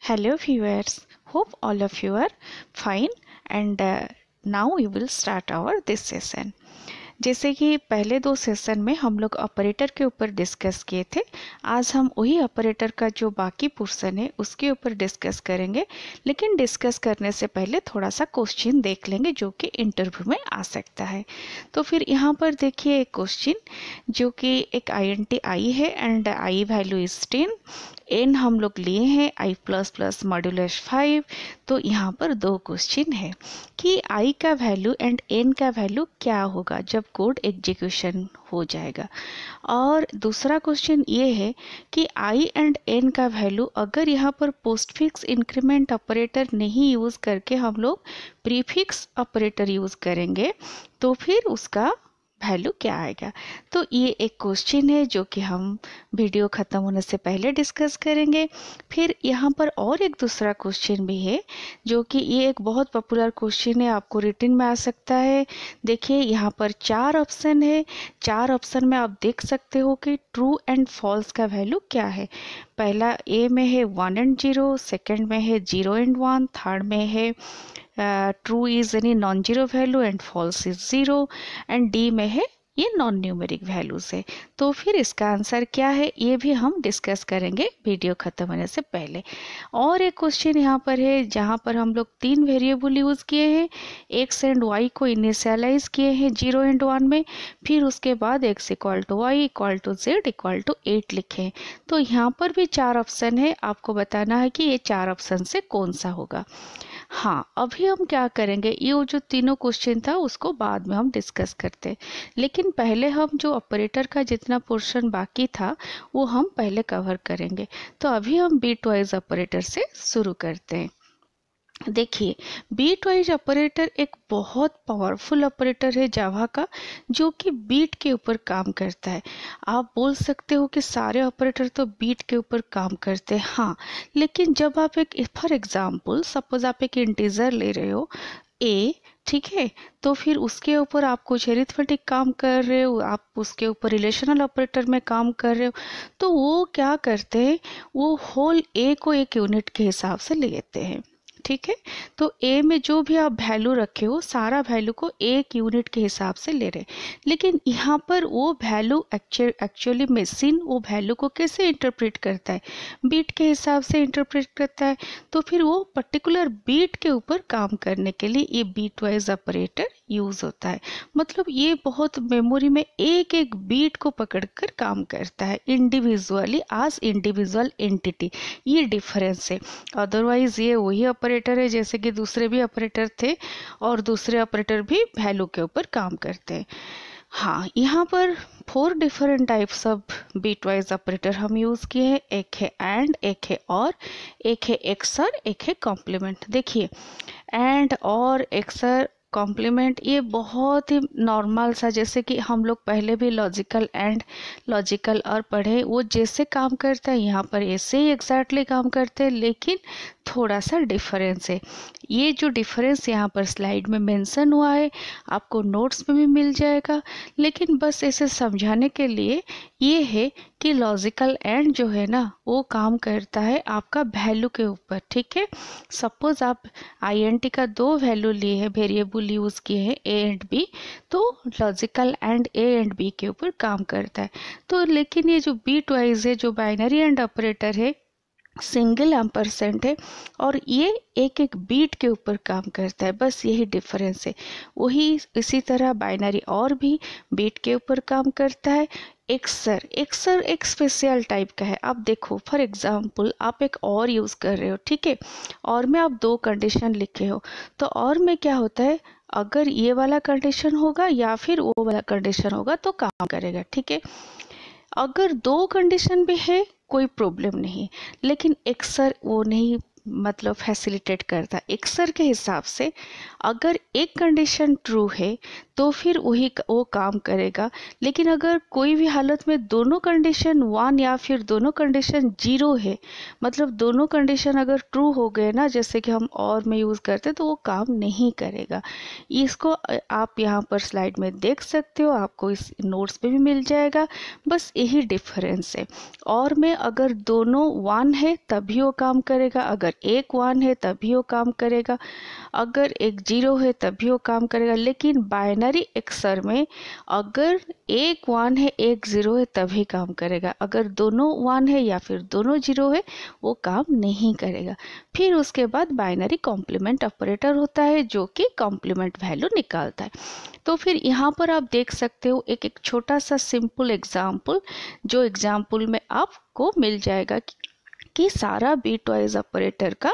Hello viewers, hope all of you are fine and now we will start our this session. जैसे कि पहले दो session में हम लोग ऑपरेटर के ऊपर डिस्कस किए थे, आज हम वही ऑपरेटर का जो बाकी पोर्शन है उसके ऊपर डिस्कस करेंगे। लेकिन डिस्कस करने से पहले थोड़ा सा क्वेश्चन देख लेंगे जो कि इंटरव्यू में आ सकता है। तो फिर यहाँ पर देखिए एक क्वेश्चन जो कि एक INT आई है and I value is 10, N हम लोग लिए हैं आई प्लस प्लस मॉड्यूलस 5। तो यहाँ पर दो क्वेश्चन है कि आई का वैल्यू एंड एन का वैल्यू क्या होगा जब कोड एग्जीक्यूशन हो जाएगा। और दूसरा क्वेश्चन ये है कि आई एंड एन का वैल्यू अगर यहाँ पर पोस्टफिक्स इंक्रीमेंट ऑपरेटर नहीं यूज़ करके हम लोग प्रीफिक्स ऑपरेटर यूज़ करेंगे तो फिर उसका वैल्यू क्या आएगा। तो ये एक क्वेश्चन है जो कि हम वीडियो ख़त्म होने से पहले डिस्कस करेंगे। फिर यहाँ पर और एक दूसरा क्वेश्चन भी है जो कि ये एक बहुत पॉपुलर क्वेश्चन है, आपको रिटन में आ सकता है। देखिए यहाँ पर 4 ऑप्शन है, 4 ऑप्शन में आप देख सकते हो कि ट्रू एंड फॉल्स का वैल्यू क्या है। पहला ए में है 1 एंड 0, सेकेंड में है 0 एंड 1, थर्ड में है true is any non zero value and false is 0 and D में है ये नॉन न्यूमेरिक वैल्यूज है। तो फिर इसका आंसर क्या है ये भी हम डिस्कस करेंगे वीडियो खत्म होने से पहले। और एक क्वेश्चन यहाँ पर है जहाँ पर हम लोग 3 वेरिएबल यूज किए हैं, एक्स एंड वाई को इनिशियलाइज किए हैं 0 एंड 1 में, फिर उसके बाद X equal to Y equal to Z equal to 8 लिखे हैं। तो यहाँ पर भी 4 ऑप्शन है, आपको बताना है कि ये 4 ऑप्शन से कौन सा होगा। हाँ, अभी हम क्या करेंगे, ये जो तीनों क्वेश्चन था उसको बाद में हम डिस्कस करते हैं, लेकिन पहले हम जो ऑपरेटर का जितना पोर्शन बाकी था वो हम पहले कवर करेंगे। तो अभी हम बीट वाइज ऑपरेटर से शुरू करते हैं। देखिए बीट वाइज ऑपरेटर एक बहुत पावरफुल ऑपरेटर है जावा का जो कि बीट के ऊपर काम करता है। आप बोल सकते हो कि सारे ऑपरेटर तो बीट के ऊपर काम करते हैं, हाँ, लेकिन जब आप एक फॉर एग्जांपल सपोज आप एक इंटीजर ले रहे हो ए, ठीक है, तो फिर उसके ऊपर आप कुछ अरिथमेटिक काम कर रहे हो, आप उसके ऊपर रिलेशनल ऑपरेटर में काम कर रहे हो, तो वो क्या करते हैं, वो होल ए को एक यूनिट के हिसाब से लेते हैं। ठीक है, तो ए में जो भी आप वैल्यू रखे हो सारा वैल्यू को एक यूनिट के हिसाब से ले रहे, लेकिन यहाँ पर वो वैल्यू एक्चुअली मशीन वो वैल्यू को कैसे इंटरप्रेट करता है, बीट के हिसाब से इंटरप्रेट करता है। तो फिर वो पर्टिकुलर बीट के ऊपर काम करने के लिए ये बीट वाइज ऑपरेटर यूज होता है। मतलब ये बहुत मेमोरी में एक एक बीट को पकड़कर काम करता है इंडिविजुअली एज इंडिविजुअल एंटिटी, ये डिफरेंस है। अदरवाइज ये वही ऑपरेटर है जैसे कि दूसरे भी ऑपरेटर थे और दूसरे ऑपरेटर भी वैल्यू के ऊपर काम करते हैं। हाँ, यहाँ पर 4 different types of bitwise operator हम यूज किए हैं, एक है एंड, एक है और, एक है एक्सर, एक है कॉम्प्लीमेंट। देखिए एंड और एक्सर कॉम्प्लीमेंट ये बहुत ही नॉर्मल सा, जैसे कि हम लोग पहले भी लॉजिकल एंड लॉजिकल और पढ़े, वो जैसे काम करता है यहाँ पर ऐसे ही एग्जैक्टली काम करते हैं, लेकिन थोड़ा सा डिफरेंस है। ये जो डिफरेंस यहाँ पर स्लाइड में मेंशन हुआ है आपको नोट्स में भी मिल जाएगा, लेकिन बस ऐसे समझाने के लिए ये है कि लॉजिकल एंड जो है ना वो काम करता है आपका वैल्यू के ऊपर। ठीक है, सपोज आप INT का 2 वैल्यू लिए हैं, वेरिएबल यूज किए हैं ए एंड बी, तो logical and A and B के ऊपर काम करता है। तो लेकिन ये जो बीट वाइज है, जो बाइनरी एंड ऑपरेटर है, सिंगल एम्परसेंट है और ये एक एक बीट के ऊपर काम करता है, बस यही डिफरेंस है। वही इसी तरह बाइनरी और भी बीट के ऊपर काम करता है। एक्सर एक स्पेशल टाइप का है। आप देखो फॉर एग्जांपल आप एक और यूज़ कर रहे हो, ठीक है, और में आप 2 कंडीशन लिखे हो, तो और में क्या होता है, अगर ये वाला कंडीशन होगा या फिर वो वाला कंडीशन होगा तो काम करेगा। ठीक है, अगर 2 कंडीशन भी है कोई प्रॉब्लम नहीं, लेकिन एक्सर वो नहीं मतलब फैसिलिटेट करता। एक्सर के हिसाब से अगर एक कंडीशन ट्रू है तो फिर वो काम करेगा। लेकिन अगर कोई भी हालत में दोनों कंडीशन 1 या फिर दोनों कंडीशन 0 है, मतलब दोनों कंडीशन अगर ट्रू हो गए ना, जैसे कि हम और में यूज़ करते, तो वो काम नहीं करेगा। इसको आप यहाँ पर स्लाइड में देख सकते हो, आपको इस नोट्स पे भी मिल जाएगा। बस यही डिफरेंस है। और में अगर दोनों 1 है तभी वो काम करेगा, अगर एक 1 है तभी वो काम करेगा, अगर एक 0 है तभी वो काम करेगा। लेकिन बाइनरी एक्सर में अगर एक 1 है एक 0 है तभी काम करेगा, अगर दोनों 1 है या फिर दोनों 0 है वो काम नहीं करेगा। फिर उसके बाद बाइनरी कॉम्प्लीमेंट ऑपरेटर होता है जो कि कॉम्प्लीमेंट वैल्यू निकालता है। तो फिर यहाँ पर आप देख सकते हो एक छोटा सा सिंपल एग्जाम्पल, जो एग्जाम्पल में आपको मिल जाएगा कि सारा बिट वाइज ऑपरेटर का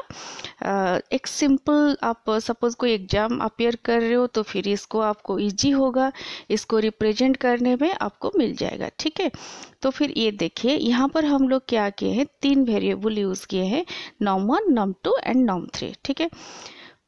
एक सिंपल, आप सपोज कोई एग्जाम अपियर कर रहे हो तो फिर इसको आपको इजी होगा, इसको रिप्रेजेंट करने में आपको मिल जाएगा। ठीक है, तो फिर ये देखिए यहाँ पर हम लोग क्या किए हैं, 3 वेरिएबल यूज़ किए हैं, num1 num2 एंड num3। ठीक है,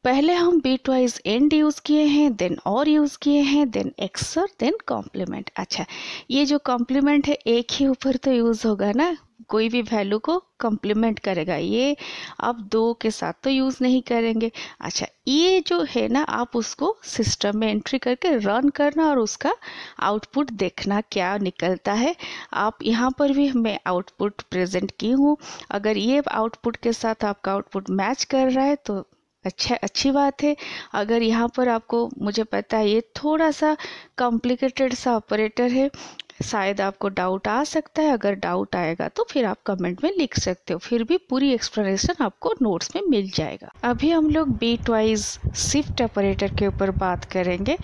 पहले हम बिट वाइज एंड यूज़ किए हैं, देन और यूज़ किए हैं, देन एक्सर, देन कॉम्प्लीमेंट। अच्छा, ये जो कॉम्प्लीमेंट है एक ही ऊपर तो यूज़ होगा ना, कोई भी वैल्यू को कॉम्प्लीमेंट करेगा, ये आप 2 के साथ तो यूज़ नहीं करेंगे। अच्छा, ये जो है ना, आप उसको सिस्टम में एंट्री करके रन करना और उसका आउटपुट देखना क्या निकलता है। आप यहाँ पर भी मैं आउटपुट प्रेजेंट की हूँ, अगर ये आउटपुट के साथ आपका आउटपुट मैच कर रहा है तो अच्छी बात है। अगर यहाँ पर आपको, मुझे पता है ये थोड़ा सा कॉम्प्लिकेटेड सा ऑपरेटर है, शायद आपको डाउट आ सकता है, अगर डाउट आएगा तो फिर आप कमेंट में लिख सकते हो, फिर भी पूरी एक्सप्लेनेशन आपको नोट्स में मिल जाएगा। अभी हम लोग बिट वाइज शिफ्ट ऑपरेटर के ऊपर बात करेंगे।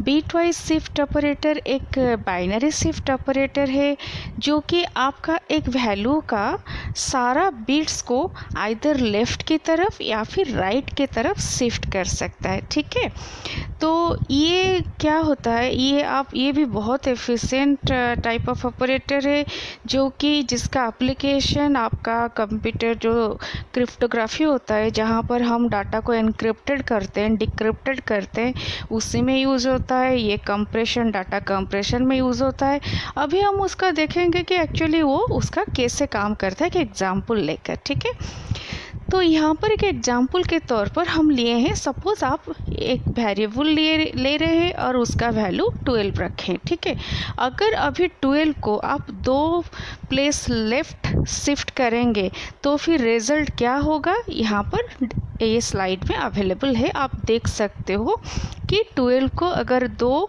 बिट वाइज शिफ्ट ऑपरेटर एक बाइनरी शिफ्ट ऑपरेटर है जो कि आपका एक वैल्यू का सारा बिट्स को आइदर लेफ्ट की तरफ या फिर राइट की तरफ शिफ्ट कर सकता है। ठीक है, तो ये क्या होता है, ये भी बहुत एफिशिएंट टाइप ऑफ ऑपरेटर है, जो कि जिसका एप्लीकेशन आपका कंप्यूटर जो क्रिप्टोग्राफी होता है, जहाँ पर हम डाटा को एनक्रिप्टेड करते हैं, डिक्रिप्टेड करते हैं, उसी में यूज़ होता है। ये कंप्रेशन, डाटा कंप्रेशन में यूज़ होता है। अभी हम उसका देखेंगे कि एक्चुअली वो उसका कैसे काम करता है, कि एग्जाम्पल लेकर। ठीक है, तो यहाँ पर एक एग्जाम्पल के तौर पर हम लिए हैं, सपोज आप एक वेरिएबल ले रहे हैं और उसका वैल्यू 12 रखें। ठीक है, अगर अभी 12 को आप 2 प्लेस लेफ्ट शिफ्ट करेंगे तो फिर रिजल्ट क्या होगा, यहाँ पर ये स्लाइड में अवेलेबल है, आप देख सकते हो कि 12 को अगर 2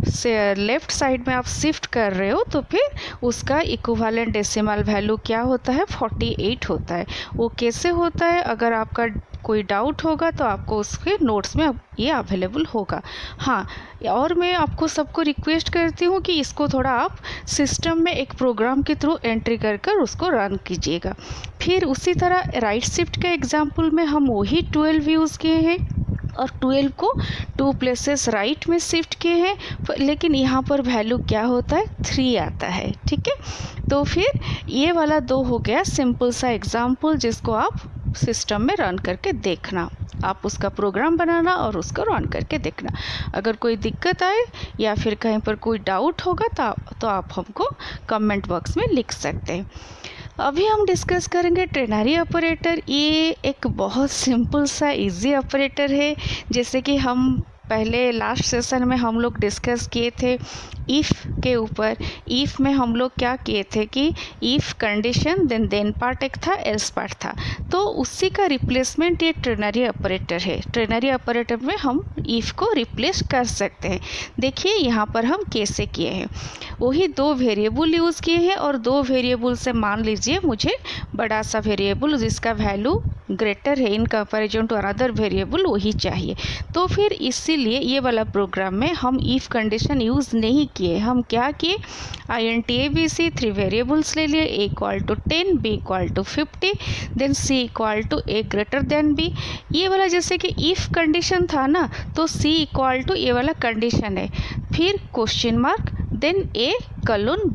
से लेफ्ट साइड में आप शिफ्ट कर रहे हो तो फिर उसका इक्विवेलेंट डेसिमल वैल्यू क्या होता है, 48 होता है। वो कैसे होता है, अगर आपका कोई डाउट होगा तो आपको उसके नोट्स में ये अवेलेबल होगा। हाँ, और मैं आपको सबको रिक्वेस्ट करती हूँ कि इसको थोड़ा आप सिस्टम में एक प्रोग्राम के थ्रू एंट्री कर उसको रन कीजिएगा। फिर उसी तरह राइट शिफ्ट के एग्जाम्पल में हम वही 12 यूज़ किए हैं और 12 को 2 प्लेसेस राइट में शिफ्ट किए हैं, लेकिन यहाँ पर वैल्यू क्या होता है, 3 आता है। ठीक है, तो फिर ये वाला 2 हो गया सिंपल सा एग्जाम्पल, जिसको आप सिस्टम में रन करके देखना, आप उसका प्रोग्राम बनाना और उसको रन करके देखना। अगर कोई दिक्कत आए या फिर कहीं पर कोई डाउट होगा तो आप हमको कमेंट बॉक्स में लिख सकते हैं। अभी हम डिस्कस करेंगे ट्रेनरी ऑपरेटर। ये एक बहुत सिंपल सा इजी ऑपरेटर है, जैसे कि हम पहले लास्ट सेशन में हम लोग डिस्कस किए थे इफ़ के ऊपर। इफ़ में हम लोग क्या किए थे कि इफ़ कंडीशन देन पार्ट एक था, एल्स पार्ट था, तो उसी का रिप्लेसमेंट ये ट्रेनरी ऑपरेटर है। ट्रेनरी ऑपरेटर में हम इफ़ को रिप्लेस कर सकते हैं। देखिए यहाँ पर हम कैसे किए हैं, वही 2 वेरिएबल यूज़ किए हैं और 2 वेरिएबल से मान लीजिए मुझे बड़ा सा वेरिएबल जिसका वैल्यू ग्रेटर है in comparison to another variable वही चाहिए। तो फिर इसीलिए ये वाला प्रोग्राम में हम इफ़ कंडीशन यूज़ नहीं किए। हम क्या किए, INT ABC 3 वेरिएबल्स ले लिए, A = 10, B = 50, then C = A greater than B। ये वाला जैसे कि इफ़ कंडीशन था ना, तो C = ये वाला कंडीशन है, फिर question mark, then A :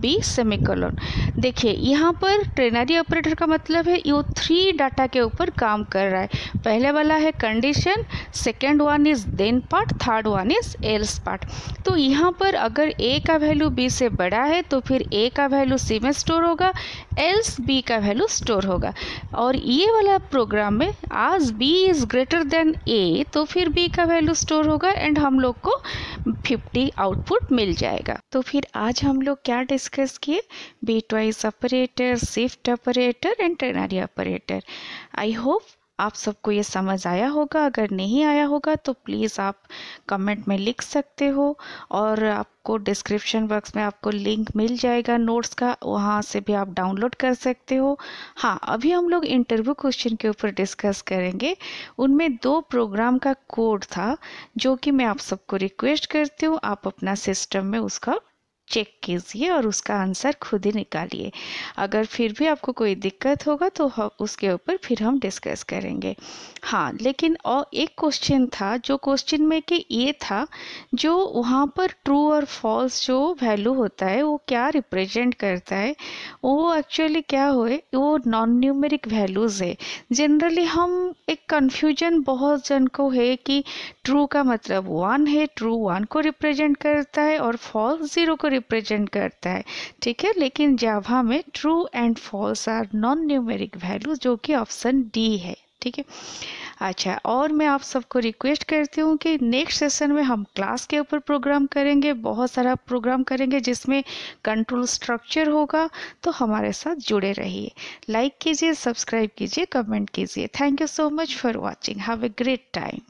B semicolon. देखिए यहाँ पर ट्रेनरी ऑपरेटर का मतलब है ये 3 डाटा के ऊपर काम कर रहा है। पहले वाला है condition, second one is then part, third one is else part. तो यहाँ पर अगर ए का वैल्यू बी से बड़ा है तो फिर ए का वैल्यू सी में स्टोर होगा, एल्स बी का वैल्यू स्टोर होगा। और ये वाला प्रोग्राम में आज बी इज ग्रेटर देन ए तो फिर बी का वैल्यू स्टोर होगा एंड हम लोग को 50 आउटपुट मिल जाएगा। तो फिर आज हम लोग क्या डिस्कस किए? Bitwise operator, shift operator and ternary operator. I hope आप सबको ये समझ आया होगा। अगर नहीं आया होगा तो प्लीज़ आप कमेंट में लिख सकते हो और आपको डिस्क्रिप्शन बॉक्स में आपको लिंक मिल जाएगा नोट्स का, वहाँ से भी आप डाउनलोड कर सकते हो। हाँ, अभी हम लोग इंटरव्यू क्वेश्चन के ऊपर डिस्कस करेंगे। उनमें 2 प्रोग्राम का कोड था जो कि मैं आप सबको रिक्वेस्ट करती हूँ आप अपना सिस्टम में उसका चेक कीजिए और उसका आंसर खुद ही निकालिए। अगर फिर भी आपको कोई दिक्कत होगा तो उसके ऊपर फिर हम डिस्कस करेंगे। हाँ, लेकिन और एक क्वेश्चन था जो क्वेश्चन में कि ये था जो वहाँ पर ट्रू और फॉल्स जो वैल्यू होता है वो क्या रिप्रेजेंट करता है। वो एक्चुअली क्या हुए, वो नॉन न्यूमेरिक वैल्यूज़ है। जनरली हम एक कन्फ्यूजन बहुत जन को है कि ट्रू का मतलब 1 है, ट्रू 1 को रिप्रेजेंट करता है और फॉल्स 0 को रिप्रेजेंट करता है। ठीक है, लेकिन जावा में true and false are non numeric value जो कि ऑप्शन डी है। ठीक है, अच्छा, और मैं आप सबको रिक्वेस्ट करती हूँ कि नेक्स्ट सेशन में हम क्लास के ऊपर प्रोग्राम करेंगे, बहुत सारा प्रोग्राम करेंगे जिसमें कंट्रोल स्ट्रक्चर होगा। तो हमारे साथ जुड़े रहिए, लाइक कीजिए, सब्सक्राइब कीजिए, कमेंट कीजिए। Thank you so much for watching. Have a great time.